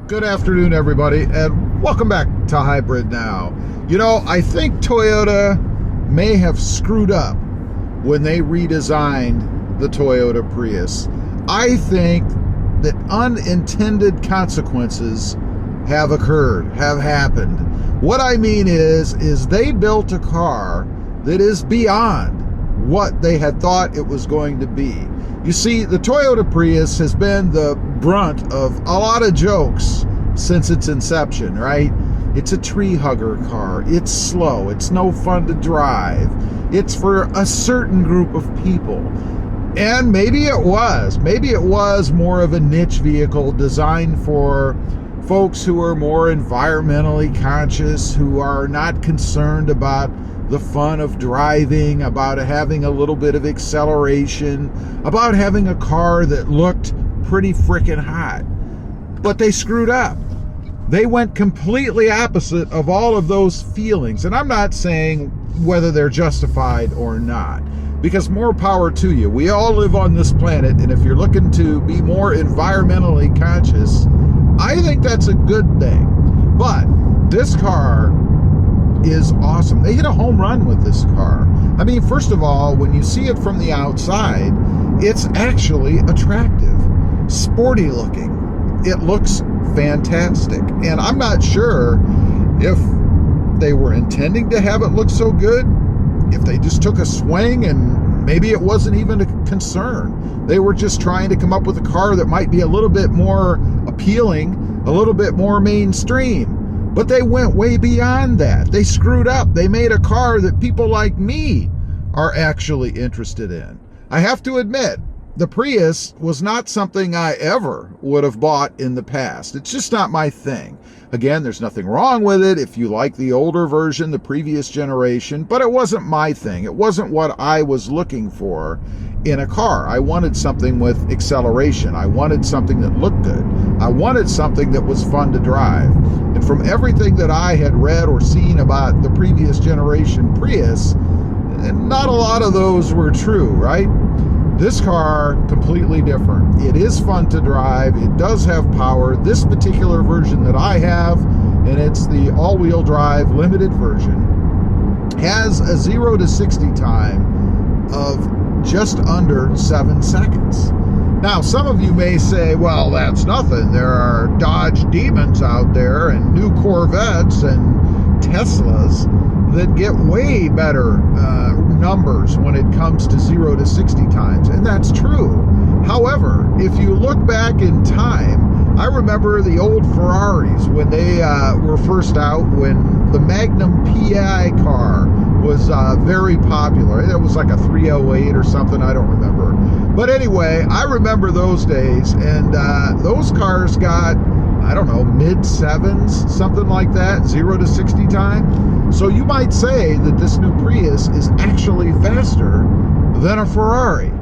Good afternoon, everybody, and welcome back to Hybrid Now. You know, I think Toyota may have screwed up when they redesigned the Toyota Prius. I think that unintended consequences have occurred, have happened. What I mean is they built a car that is beyond what they had thought it was going to be. You see, the Toyota Prius has been the brunt of a lot of jokes since its inception, right? It's a tree hugger car. It's slow. It's no fun to drive. It's for a certain group of people. And maybe it was. Maybe it was more of a niche vehicle designed for folks who are more environmentally conscious, who are not concerned about the fun of driving, about having a little bit of acceleration, about having a car that looked pretty freaking hot. But they screwed up. They went completely opposite of all of those feelings. And I'm not saying whether they're justified or not, because more power to you. We all live on this planet, and if you're looking to be more environmentally conscious, I think that's a good thing. But this car is awesome. They hit a home run with this car. I mean, first of all, when you see it from the outside, it's actually attractive, sporty looking. It looks fantastic. And I'm not sure if they were intending to have it look so good, if they just took a swing and maybe it wasn't even a concern. They were just trying to come up with a car that might be a little bit more appealing, a little bit more mainstream. But they went way beyond that. They screwed up. They made a car that people like me are actually interested in. I have to admit, the Prius was not something I ever would have bought in the past. It's just not my thing. Again, there's nothing wrong with it if you like the older version, the previous generation, but it wasn't my thing. It wasn't what I was looking for in a car. I wanted something with acceleration. I wanted something that looked good. I wanted something that was fun to drive. And from everything that I had read or seen about the previous generation Prius, not a lot of those were true, right? This car, completely different. It is fun to drive. It does have power. This particular version that I have, and it's the all-wheel drive limited version, has a 0 to 60 time of just under 7 seconds. Now, some of you may say, well, that's nothing. There are Dodge Demons out there and new Corvettes and Teslas that get way better numbers when it comes to 0 to 60 times, and that's true. However, if you look back in time, I remember the old Ferraris when they were first out, when the Magnum PI car was very popular. It was like a 308 or something, I don't remember. But anyway, I remember those days, and those cars got, I don't know, mid-7s, something like that, 0 to 60 time. So you might say that this new Prius is actually faster than a Ferrari.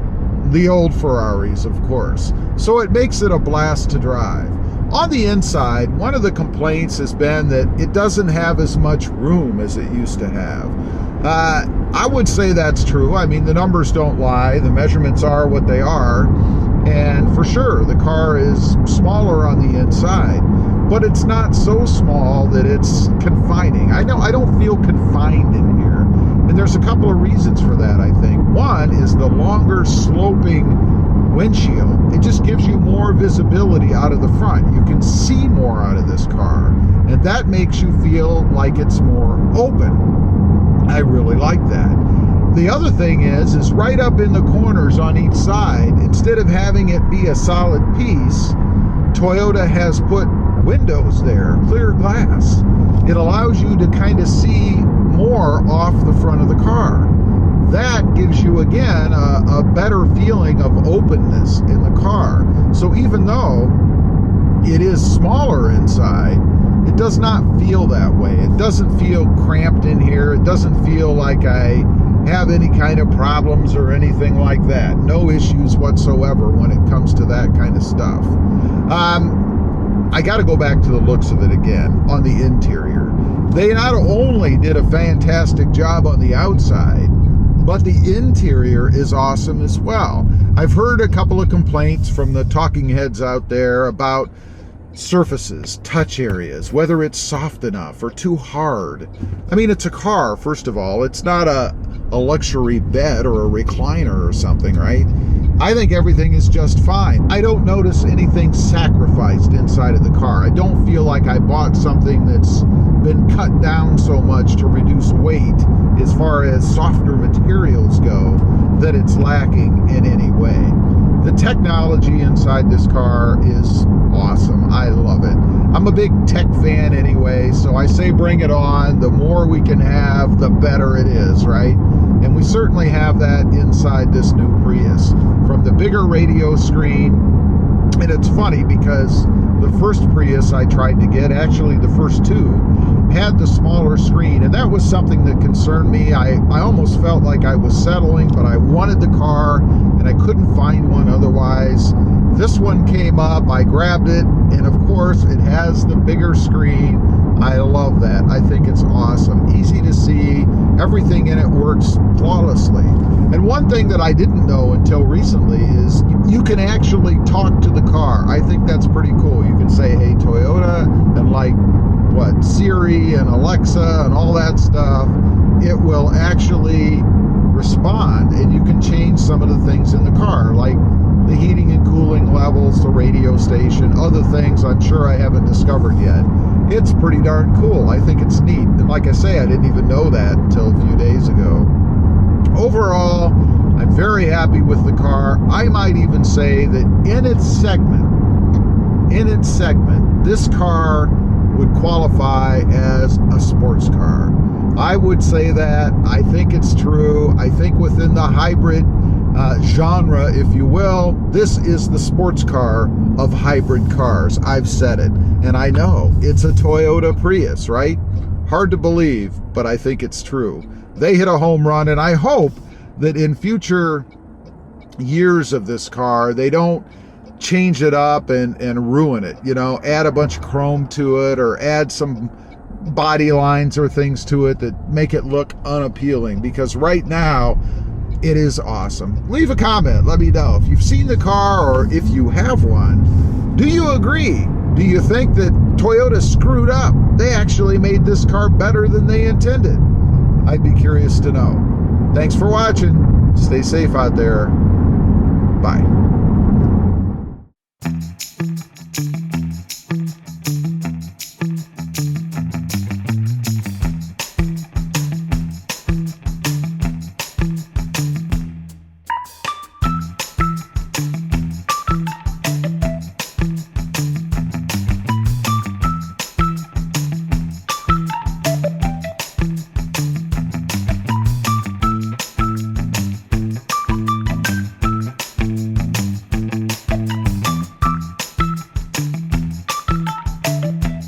The old Ferraris, of course. So it makes it a blast to drive. On the inside, one of the complaints has been that it doesn't have as much room as it used to have. I would say that's true. I mean, the numbers don't lie. The measurements are what they are. And for sure, the car is smaller on the inside, but it's not so small that it's confining. I don't feel confined in here. And there's a couple of reasons for that, I think. One is the longer sloping windshield. It just gives you more visibility out of the front. You can see more out of this car, and that makes you feel like it's more open. I really like that. The other thing is right up in the corners on each side, instead of having it be a solid piece, Toyota has put windows there, clear glass. It allows you to kind of see more off the front of the car. That gives you, again, a better feeling of openness in the car. So even though it is smaller inside, it does not feel that way. It doesn't feel cramped in here. It doesn't feel like I have any kind of problems or anything like that. No issues whatsoever when it comes to that kind of stuff. I got to go back to the looks of it again on the interior. They not only did a fantastic job on the outside, but the interior is awesome as well. I've heard a couple of complaints from the talking heads out there about surfaces, touch areas, whether it's soft enough or too hard. I mean, it's a car, first of all. It's not a luxury bed or a recliner or something, right? I think everything is just fine. I don't notice anything sacrificed inside of the car. I don't feel like I bought something that's been cut down so much to reduce weight as far as softer materials go that it's lacking in any way. The technology inside this car is awesome. I love it. I'm a big tech fan anyway, so I say bring it on. The more we can have, the better it is, right? And we certainly have that inside this new Prius. From the bigger radio screen, and it's funny because the first Prius I tried to get, actually the first two, had the smaller screen, and that was something that concerned me. I almost felt like I was settling, but I wanted the car and I couldn't find one otherwise. This one came up, I grabbed it, and of course it has the bigger screen. I love that. I think it's awesome. Easy to see. Everything in it works flawlessly. And one thing that I didn't know until recently is you can actually talk to the car. I think that's pretty cool. You can say, hey, Toyota, and like, what, Siri and Alexa and all that stuff. It will actually respond, and you can change some of the things in the car, like the heating and cooling levels, the radio station, other things I'm sure I haven't discovered yet. It's pretty darn cool. I think it's neat. And like I say, I didn't even know that until a few days ago. Overall, I'm very happy with the car. I might even say that in its segment, this car would qualify as a sports car. I would say that. I think it's true. I think within the hybrid genre, if you will, this is the sports car of hybrid cars. I've said it, and I know it's a Toyota Prius, right? Hard to believe, but I think it's true. They hit a home run, and I hope that in future years of this car, they don't change it up and ruin it, you know, add a bunch of chrome to it or add some body lines or things to it that make it look unappealing, because right now it is awesome. Leave a comment, let me know if you've seen the car or if you have one. Do you agree? Do you think that Toyota screwed up? They actually made this car better than they intended. I'd be curious to know. Thanks for watching. Stay safe out there. Bye.